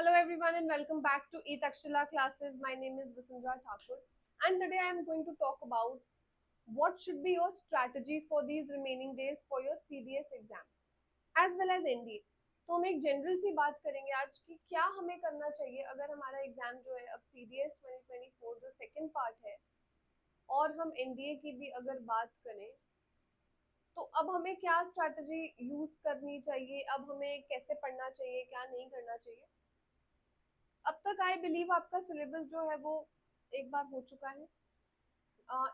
Hello everyone and welcome back to E-Takshila classes. My name is Vasundhara Thakur and today I am going to talk about what should be your strategy for these remaining days for your CDS exam as well as NDA. तो हम एक general सी बात करेंगे आज कि क्या हमें करना चाहिए अगर हमारा एग्जाम जो है अब CDS 2024 जो सेकंड पार्ट है और हम NDA की भी अगर बात करें तो अब हमें क्या स्ट्रैटेजी यूज करनी चाहिए, अब हमें कैसे पढ़ना चाहिए, क्या नहीं करना चाहिए। अब तक आई बिलीव आपका सिलेबस जो है वो एक बार हो चुका है।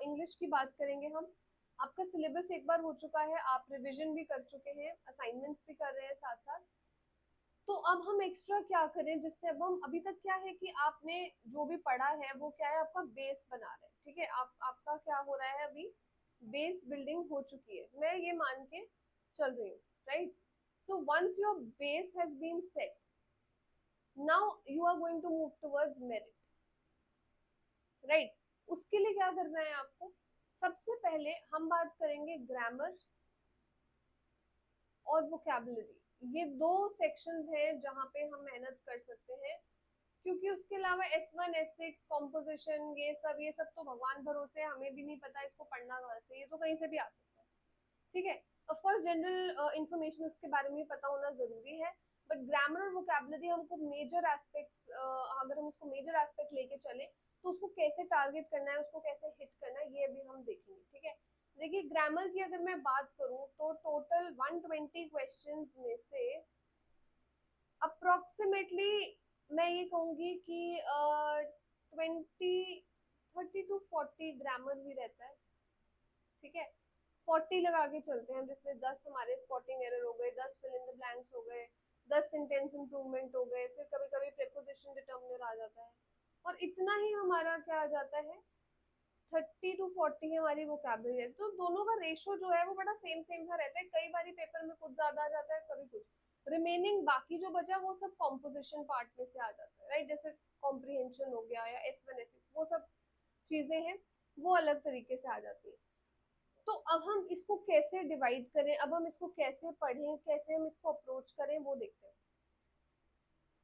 इंग्लिश की बात करेंगे हम, आपका सिलेबस एक बार हो चुका है, आप रिवीजन भी कर चुके हैं, असाइनमेंट्स भी कर रहे हैं साथ साथ। तो अब हम एक्स्ट्रा क्या करें जिससे अब हम अभी तक क्या है कि आपने जो भी पढ़ा है वो क्या है आपका बेस बना रहे हैं। ठीक है, आपका क्या हो रहा है अभी, बेस बिल्डिंग हो चुकी है, मैं ये मान के चल रही हूँ, right. So once your base has been set, now you are going to move towards merit, right. उसके लिए क्या करना है आपको, सबसे पहले हम बात करेंगे ग्रामर और वोकैबुलरी। ये दो सेक्शंस हैं जहां पे हम मेहनत कर सकते हैं, क्योंकि उसके अलावा S1 S6 कॉम्पोजिशन ये सब तो भगवान भरोसे, हमें भी नहीं पता इसको पढ़ना कहाँ से, ये तो कहीं से भी आ सकता है। ठीक है, ऑफ कोर्स जनरल इंफॉर्मेशन उसके बारे में पता होना जरूरी है, बट ग्रामर और वोकैबुलरी हमको मेजर एस्पेक्ट्स, अगर हम उसको मेजर एस्पेक्ट लेके चले तो उसको कैसे टारगेट करना है, उसको कैसे हिट करना है, ये अभी हम देखेंगे। ठीक है, देखिए ग्रामर की अगर मैं बात करूं तो टोटल 120 क्वेश्चंस में से अप्रोक्सीमेटली मैं ये कहूंगी कि 30 टू 40 ग्रामर ही रहता है। ठीक है, 40 लगा के चलते हैं, जिसमें 10 हमारे स्पॉटिंग एरर हो गए, 10 फिल इन द ब्लैंक्स हो गए, 10 सेंटेंस इंप्रूवमेंट हो गए, फिर कभी कभी प्रेपोजिशन डिटर्मिनर आ जाता है, और इतना ही हमारा क्या आ जाता है, 30 टू 40 हमारी वोकैबुलरी है। तो दोनों का रेशो जो है वो बड़ा सेम सेम सा रहता है, कई बार पेपर में कुछ ज्यादा आ जाता है, कभी कुछ। रिमेनिंग बाकी जो बचा वो सब कॉम्पोजिशन पार्ट में से आ जाता है, राइट। जैसे कॉम्प्रिहेंशन हो गया या S1 S6 वो सब चीजें हैं, वो अलग तरीके से आ जाती है। तो अब हम इसको कैसे डिवाइड करें, अब हम इसको कैसे पढ़ें, कैसे हम इसको अप्रोच करें, वो देखते हैं।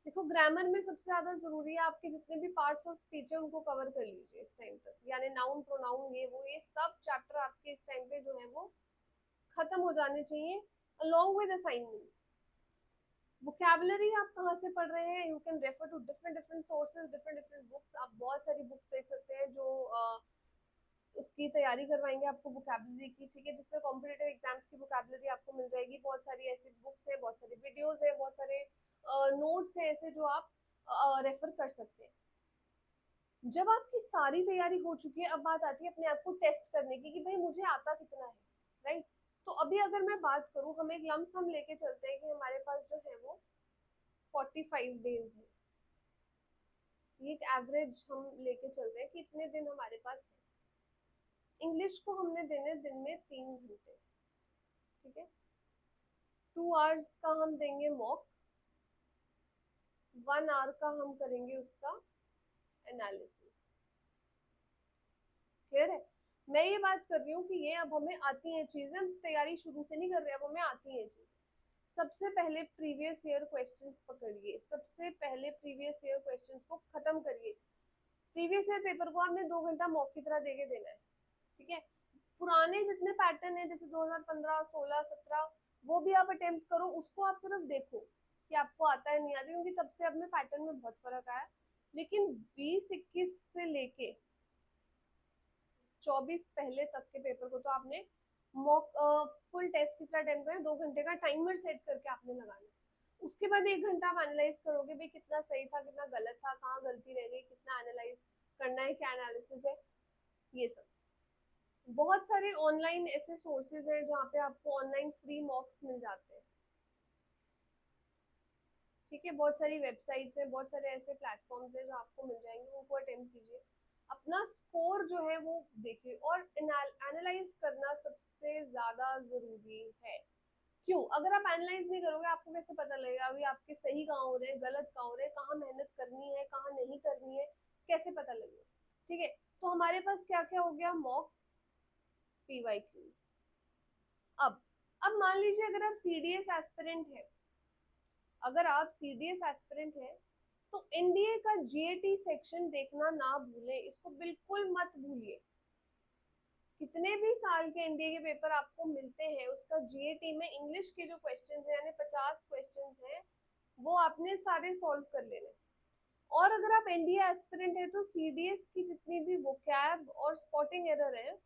देखो ग्रामर में सबसे ज्यादा जरूरी है आपके जितने भी पार्ट्स ऑफ स्पीच है उनको कवर कर लीजिए इस टाइम तक, यानी नाउन प्रोनाउन ये सब चैप्टर आपके इस टाइम पे जो है वो खत्म हो जाने चाहिए, अलोंग विद असाइनमेंट्स। वोकैबुलरी आप कहाँ से पढ़ रहे हैं, you can refer to different different sources, different different books. आप बहुत सारी बुक्स देख सकते हैं जो उसकी तैयारी करवाएंगे आपको वोकैबुलरी की। ठीक है, जिसमें कॉम्पिटिटिव एग्जाम्स की वोकैबुलरी आपको मिल जाएगी। बहुत सारी ऐसी बुक्स है, बहुत सारी वीडियोस है, बहुत सारे नोट्स है ऐसे जो आप रेफर कर सकते हैं। जब आपकी सारी तैयारी हो चुकी है, अब बात आती है अपने आप को टेस्ट करने की कि भाई मुझे आता कितना है, राइट। तो अभी अगर मैं बात करूं, हम एक लमसम लेके चलते हैं कि हमारे पास जो है वो 45 डेज है। ये एक एवरेज हम लेके चल रहे हैं कि इतने दिन हमारे पास है। इंग्लिश को हमने देने दिन में 3 घंटे। ठीक है, 2 आवर्स का हम देंगे मॉक, 1 आवर का हम करेंगे उसका एनालिसिस। क्लियर है, मैं ये बात कर रही हूँ कि ये अब हमें आती है चीजें, हम तैयारी शुरू से नहीं कर रहे, अब हमें आती है चीजें। सबसे पहले प्रीवियस ईयर क्वेश्चंस पकड़िए, सबसे पहले प्रीवियस ईयर क्वेश्चंस को खत्म करिए। प्रीवियस ईयर पेपर को आपने 2 घंटा मॉक की तरह देके देना है। ठीक है, पुराने जितने पैटर्न है जैसे 2015 16 17 वो भी आप अटेम्प्ट करो, उसको आप सिर्फ देखो कि आपको आता है नहीं आता, क्योंकि तब से अब में पैटर्न में बहुत फर्क आया। लेकिन 20 21 से लेके 24 पहले तक के पेपर को तो आपने मॉक फुल टेस्ट की तरह अटेम्प्ट करना, 2 घंटे का टाइमर सेट करके आपने लगाना है। उसके बाद 1 घंटा आप एनालाइज करोगे भाई कितना सही था, कितना गलत था, कहाँ गलती रह गई, कितना एनालाइज करना है, क्या एनालिसिस है, ये सब। बहुत सारे ऑनलाइन ऐसे सोर्सेज हैं जहाँ पे आपको ऑनलाइन फ्री मॉक्स मिल जाते हैं। ठीक है, बहुत सारी वेबसाइट्स हैं, बहुत सारे ऐसे प्लेटफॉर्म्स हैं जो आपको मिल जाएंगे, उनको अटेम्प्ट कीजिए, अपना स्कोर जो है वो देखिए, और एनालाइज करना सबसे ज्यादा जरूरी है। क्यों, अगर आप एनालाइज नहीं करोगे आपको कैसे पता लगेगा अभी आपके सही कहाँ हो रहे हैं, गलत कहाँ हो रहे हैं, कहाँ मेहनत करनी है, कहाँ नहीं करनी है, कैसे पता लगेगा। ठीक है, तो हमारे पास क्या क्या हो गया, मॉक्स, PYQs। अब मान लीजिए अगर आप CDS एस्पिरेंट है, अगर आप CDS एस्पिरेंट है तो एनडीए का जीएटी सेक्शन देखना ना भूलें, इसको बिल्कुल मत भूलिए। कितने भी साल के एनडीए के पेपर आपको मिलते हैं, उसका जीएटी में इंग्लिश के जो क्वेश्चन है यानी 50 क्वेश्चन है, वो आपने सारे सॉल्व कर लेने। और अगर आप एनडीए एस्पिरेंट है तो सीडीएस की जितनी भी वोकैब और स्पॉटिंग एरर है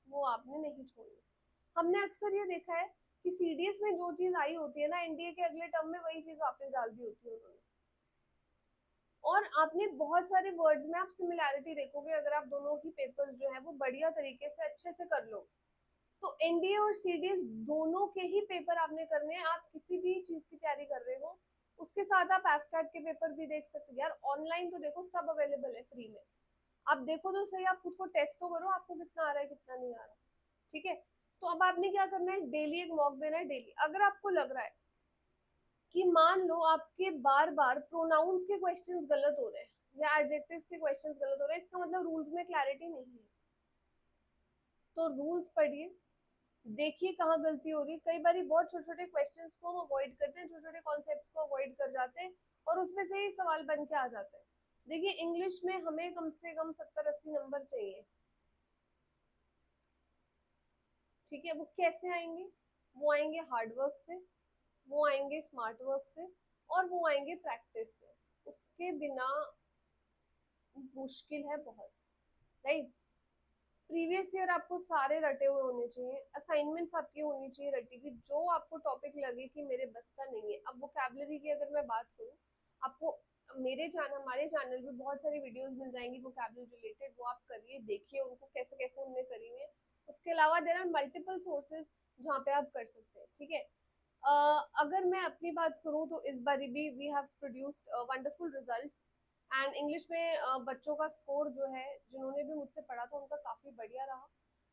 वो आपने नहीं छोड़नी। हमने अक्सर ये देखा है कि सीडीएस में जो चीज आई होती है ना, एनडीए के अगले टर्म में वही चीज वापस डाल दी होती है उन्होंने। और आपने बहुत सारे वर्ड्स में आप सिमिलैरिटी देखोगे, अगर आप दोनों की पेपर्स जो है वो बढ़िया तरीके से अच्छे से कर लो। तो एनडीए और सीडीएस दोनों के ही पेपर आपने करने हैं। आप किसी भी चीज की तैयारी कर रहे हो, उसके साथ आप एफकैट के पेपर भी देख सकते हो। यार ऑनलाइन तो देखो सब अवेलेबल है फ्री में, आप देखो तो सही, आप खुद को टेस्ट तो करो आपको कितना आ रहा है कितना नहीं आ रहा। ठीक है, तो अब आपने क्या करना है, डेली एक मॉक देना है डेली। अगर आपको लग रहा है कि मान लो आपके बार बार प्रोनाउंस के क्वेश्चंस गलत हो रहे हैं या एडजेक्टिव्स के क्वेश्चंस गलत हो रहे हैं, इसका मतलब रूल्स में क्लैरिटी नहीं है। तो रूल्स पढ़िए, देखिए कहाँ गलती हो रही है। कई बार बहुत छोटे छोटे क्वेश्चंस को हम अवॉइड करते हैं, छोटे छोटे कॉन्सेप्ट्स को अवॉइड कर जाते हैं और उसमें से ही सवाल बन के आ जाता है। देखिए इंग्लिश में हमें कम से कम 70-80 नंबर चाहिए। ठीक है, वो कैसे आएंगे? वो आएंगे हार्ड वर्क से, वो आएंगे स्मार्ट वर्क से, और वो आएंगे प्रैक्टिस से। उसके बिना मुश्किल है बहुत, राइट। प्रीवियस ईयर आपको सारे रटे हुए होने चाहिए, असाइनमेंट्स आपकी होनी चाहिए रटी हुई, जो आपको टॉपिक लगे कि मेरे बस का नहीं है। अब वोकैबुलरी की अगर मैं बात करूँ, आपको हमारे चैनल पे बहुत सारी वीडियोस मिल जाएंगी वोकैबुलरी रिलेटेड, वो आप करिए, देखिए उनको कैसे कैसे हमने करी हुई है। उसके अलावा देयर आर मल्टीपल सोर्सेज जहाँ पे आप कर सकते हैं। ठीक है, अगर मैं अपनी बात करूँ तो इस बार भी we have produced wonderful results. And English में बच्चों का स्कोर जो है, जिन्होंने भी मुझसे पढ़ा था उनका काफी बढ़िया रहा।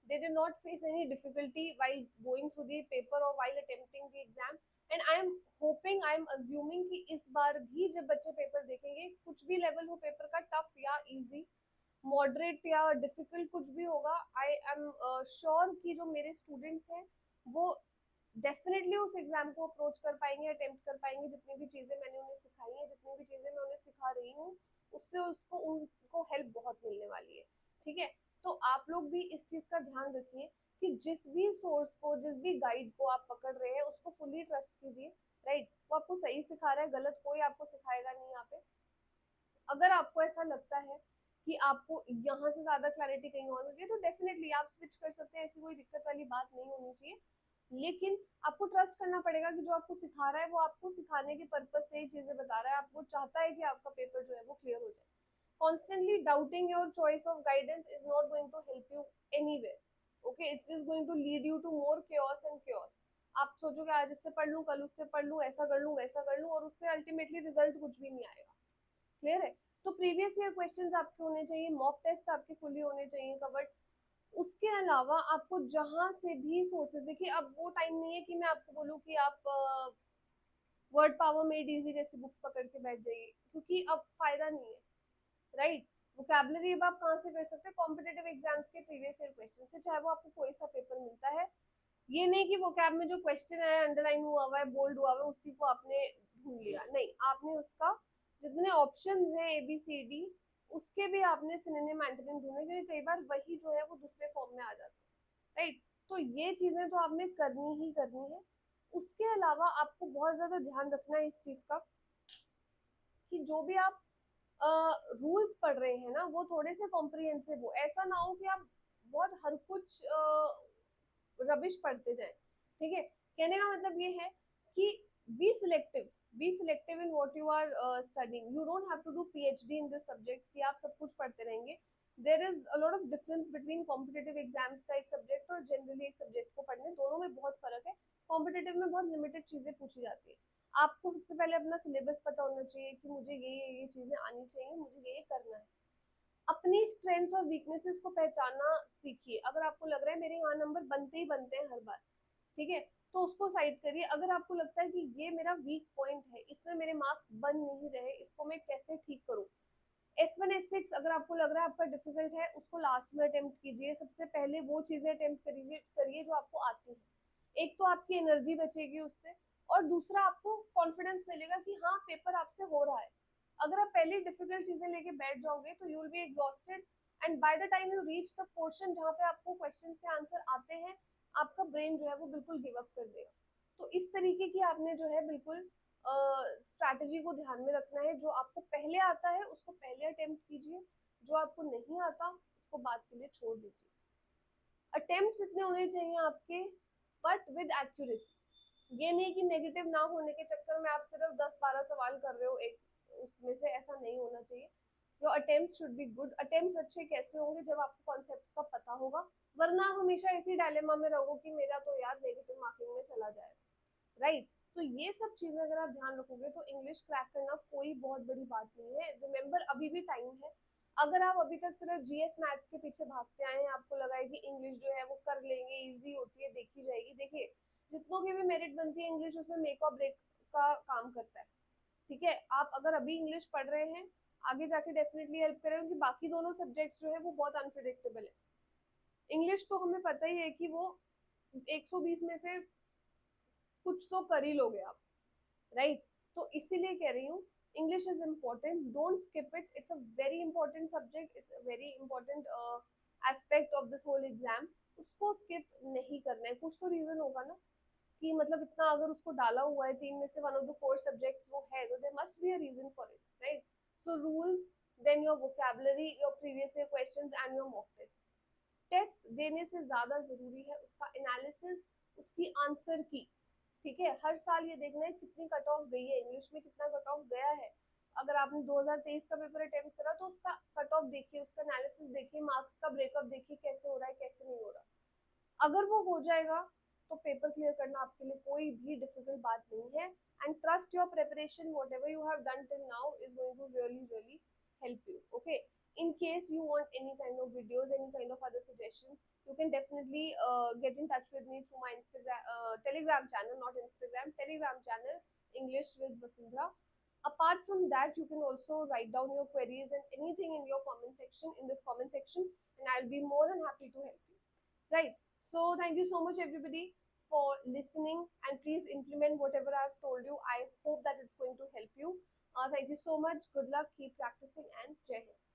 They did not face any difficulty while going through the paper और while attempting the exam. And I am hoping, I am assuming कि इस बार भी जब बच्चे पेपर देखेंगे, कुछ भी लेवल हो पेपर का, टफ या इजी, मॉडरेट या डिफिकल्ट कुछ भी होगा, आई एम श्योर कि जो मेरे स्टूडेंट्स हैं वो डेफिनेटली उस एग्जाम को अप्रोच कर पाएंगे, अटेम्प्ट कर पाएंगे। जितनी भी चीजें मैंने उन्हें सिखाई हैं, जितनी भी चीजें मैं उन्हें सिखा रही हूँ, उससे उसको उनको हेल्प बहुत मिलने वाली है। ठीक है, तो आप लोग भी इस चीज का ध्यान रखिए कि जिस भी सोर्स को, जिस भी गाइड को आप पकड़ रहे हैं, उसको फुली ट्रस्ट कीजिए। राइट, वो आपको सही सिखा रहा है, गलत कोई आपको सिखाएगा नहीं यहाँ पे। अगर आपको ऐसा लगता है कि आपको यहाँ से ज्यादा क्लैरिटी कहीं और मिल रही है, तो डेफिनेटली आप स्विच कर सकते हैं, ऐसी कोई दिक्कत वाली बात नहीं होनी चाहिए। लेकिन आपको ट्रस्ट करना पड़ेगा कि जो आपको सिखा रहा है वो आपको सिखाने के पर्पज से ही चीजें बता रहा है, आपको चाहता है कि आपका पेपर जो है वो क्लियर हो जाए। Constantly doubting your choice of guidance is not going to help you anywhere. Okay, it's just going to lead you to more chaos and chaos. आप सोचोगे आज इससे पढ़ लूं, कल उससे पढ़ लूं, ऐसा कर लूं, वैसा कर लूं, और उससे अल्टीमेटली रिजल्ट कुछ भी नहीं आएगा। क्लियर है? तो प्रीवियस ईयर क्वेश्चंस आपके होने चाहिए, मॉक टेस्ट आपके फुली होने चाहिए कवर्ड। उसके अलावा आपको जहां से भी सोर्सेज, देखिए अब वो टाइम नहीं है कि मैं आपको बोलूँ कि आप वर्ड पावर मेड इजी जैसी बुक्स पकड़ के बैठ जाइए, क्योंकि अब फायदा नहीं है। राइट, वोकैबुलरी अब आप कहाँ से कर सकते हैं? कॉम्पिटेटिव एग्जाम्स के प्रीवियस ईयर क्वेश्चन से, चाहे वो आपको कोई सा पेपर मिलता है। ये नहीं कि वोकैब में जो क्वेश्चन है, अंडरलाइन हुआ हुआ है, बोल्ड हुआ हुआ है, उसी को आपने ढूंढ लिया, नहीं। आपने उसका जितने ऑप्शन है ABCD, उसके भी आपने सिनोनिम एंटोनिम ढूंढे, क्योंकि कई बार वही जो है वो दूसरे फॉर्म में आ जाता है। राइट, तो ये चीजें तो आपने करनी ही करनी है। उसके अलावा आपको बहुत ज्यादा ध्यान रखना है इस चीज का कि जो भी आप रूल्स पढ़ रहे हैं ना, वो थोड़े से कॉम्प्रिहेंसिव हो। ऐसा ना हो कि आप बहुत हर कुछ रबिश पढ़ते जाए। ठीक है, कहने का मतलब ये है कि be selective, be selective in what you are studying. You don't have to do PhD in this subject कि आप सब कुछ पढ़ते रहेंगे। There is a lot of difference between competitive exams का एक सब्जेक्ट और जनरली एक सब्जेक्ट को पढ़ने, दोनों में बहुत फर्क है। कॉम्पिटेटिव में बहुत लिमिटेड चीजें पूछी जाती है। आपको सबसे पहले अपना सिलेबस पता होना चाहिए कि मुझे ये चीजें आनी चाहिए, मुझे ये करना है। अपनी स्ट्रेंथ्स और वीकनेसेस को पहचानना सीखिए। अगर आपको लग रहा है मेरे यहाँ नंबर बनते ही बनते हैं हर बार, ठीक है, तो उसको साइड करिए। अगर आपको लगता है कि ये मेरा वीक पॉइंट है, इसमें मेरे मार्क्स बन नहीं रहे, इसको मैं कैसे ठीक करूं, S1 S6 अगर आपको लग रहा है आपका डिफिकल्ट है, उसको लास्ट में अटेम्प्ट कीजिए। सबसे पहले वो चीजें अटेम्प्ट करिए जो आपको आती है। एक तो आपकी एनर्जी बचेगी उससे, और दूसरा आपको कॉन्फिडेंस मिलेगा कि हाँ पेपर आपसे हो रहा है। अगर आप पहले डिफिकल्ट चीजें लेके बैठ जाओगे तो you will be exhausted, and by the time you reach the portion जहाँ पे आपको क्वेश्चन के आंसर आते हैं, आपका ब्रेन जो है वो बिल्कुल गिव अप कर देगा। तो इस तरीके की आपने जो है बिल्कुल स्ट्रैटेजी को ध्यान में रखना है। जो आपको पहले आता है उसको पहले अटेम्प्ट कीजिए, जो आपको नहीं आता उसको बाद के लिए छोड़ दीजिए। अटेम्प्ट्स इतने होने चाहिए आपके, बट विद एक्यूरेसी। ये नहीं कि नेगेटिव ना होने के चक्कर में आप सिर्फ 10-12 सवाल कर रहे हो एक उसमें से, ऐसा नहीं होना चाहिए। Your attempts should be good. Attempts अच्छे कैसे होंगे, जब आपको कॉन्सेप्ट्स का पता होगा, वरना आप हमेशा इसी डायलेमा में रहोगे कि मेरा तो यार नेगेटिव मार्किंग में चला जाएगा, राइट। तो ये सब चीजें अगर आप ध्यान रखोगे तो इंग्लिश क्रैक करना कोई बहुत बड़ी बात नहीं है। रिमेम्बर, अभी भी टाइम है। अगर आप अभी तक सिर्फ जीएस मैथ्स के पीछे भागते आए हैं, आपको लगा है कि इंग्लिश जो है वो कर लेंगे, इजी होती है, देखी जाएगी, देखिए जितनों की भी मेरिट बनती है इंग्लिश, उसमें मेक और ब्रेक का काम करता है। ठीक है, आप अगर अभी इंग्लिश पढ़ रहे हैं, आगे जाके डेफिनेटली हेल्प करेगा, क्योंकि बाकी दोनों सब्जेक्ट्स जो है वो बहुत अनप्रिडिक्टेबल है। इंग्लिश तो हमें पता ही है कि वो 120 में से कुछ तो कर ही लोगे आप, राइट। तो इसीलिए कह रही हूँ, English is important, don't skip it, it's a very important subject, it's a very important aspect of this whole exam. उसको स्किप नहीं करना है। कुछ तो रीजन होगा ना कि मतलब इतना अगर उसको डाला हुआ है, 3 में से वन ऑफ द 4 सब्जेक्ट्स वो है, तो there must be a reason for it, right. So rules, then your vocabulary, your previous year questions and your mock test. Test देने से ज्यादा जरूरी है उसका एनालिसिस, उसकी आंसर की। ठीक है, हर साल ये देखना है कितनी कट ऑफ गई है इंग्लिश में, कितना कट ऑफ गया है। अगर आपने 2023 का पेपर अटेम्प्ट करा तो उसका कट ऑफ देखिए, उसका एनालिसिस देखिए, मार्क्स का ब्रेकअप देखिए, कैसे हो रहा है कैसे नहीं हो रहा। अगर वो हो जाएगा तो पेपर क्लियर करना आपके लिए कोई भी डिफिकल्ट बात नहीं है। And trust your preparation, whatever you have done till now is going to really really help you. Okay, in case you want any kind of videos, any kind of other suggestions, you can definitely get in touch with me through my Instagram, Telegram channel, not Instagram, Telegram channel, English with Vasundhara. Apart from that, you can also write down your queries and anything in your comment section, in this comment section, and I'll be more than happy to help you, right. So thank you so much everybody for listening, and please implement whatever I've told you. I hope that it's going to help you. Thank you so much. Good luck. Keep practicing, and Jai Hind.